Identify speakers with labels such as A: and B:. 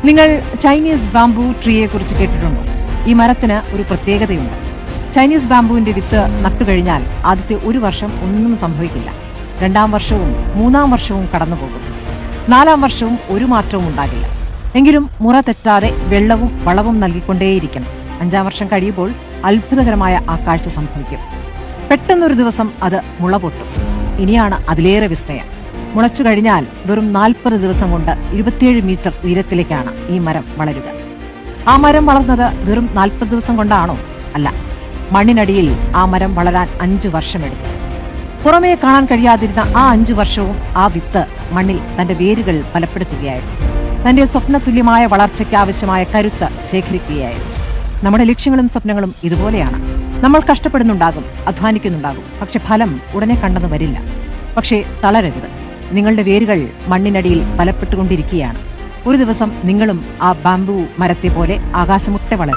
A: നിങ്ങൾ Chinese bamboo ട്രീയെ കുറിച്ച് കേട്ടിട്ടുണ്ടോ? ഈ മരത്തിന് ഒരു പ്രത്യേകതയുണ്ട്. ചൈനീസ് ബാംബുവിന്റെ വിത്ത് നട്ടുകഴിഞ്ഞാൽ ആദ്യത്തെ ഒരു വർഷം ഒന്നും സംഭവിക്കില്ല. 2-ാം വർഷവും 3-ാം വർഷവും കടന്നുപോകും. 4-ാം വർഷവും ഒരു മാറ്റവും ഉണ്ടാകില്ല. എങ്കിലും മുറ തെറ്റാതെ വെള്ളവും വളവും നൽകിക്കൊണ്ടേയിരിക്കണം. 5-ാം വർഷം കഴിയുമ്പോൾ അത്ഭുതകരമായ ആ കാഴ്ച സംഭവിക്കും. പെട്ടെന്നൊരു ദിവസം അത് മുള പൊട്ടും. ഇനിയാണ് അതിലേറെ വിസ്മയം. മുളച്ചു കഴിഞ്ഞാൽ വെറും 40 ദിവസം കൊണ്ട് 27 മീറ്റർ ഉയരത്തിലേക്കാണ് ഈ മരം വളരുക. ആ മരം വളർന്നത് വെറും 40 ദിവസം കൊണ്ടാണോ? അല്ല, മണ്ണിനടിയിൽ ആ മരം വളരാൻ 5 വർഷമെടുത്തു. പുറമേ കാണാൻ കഴിയാതിരുന്ന ആ 5 വർഷവും ആ വിത്ത് മണ്ണിൽ തന്റെ വേരുകൾ ബലപ്പെടുത്തുകയായിരുന്നു. തന്റെ സ്വപ്നതുല്യമായ വളർച്ചയ്ക്ക് ആവശ്യമായ കരുത്ത് ശേഖരിക്കുകയായിരുന്നു. നമ്മുടെ ലക്ഷ്യങ്ങളും സ്വപ്നങ്ങളും ഇതുപോലെയാണ്. നമ്മൾ കഷ്ടപ്പെടുന്നുണ്ടാകും, അധ്വാനിക്കുന്നുണ്ടാകും, പക്ഷെ ഫലം ഉടനെ കണ്ടെന്ന് വരില്ല. പക്ഷേ തളരരുത്. നിങ്ങളുടെ വേരുകൾ മണ്ണിനടിയിൽ ബലപ്പെട്ടുകൊണ്ടിരിക്കുകയാണ്. ഒരു ദിവസം നിങ്ങളും ആ ബാംബു മരത്തെ പോലെ ആകാശമുട്ടെ വളരും.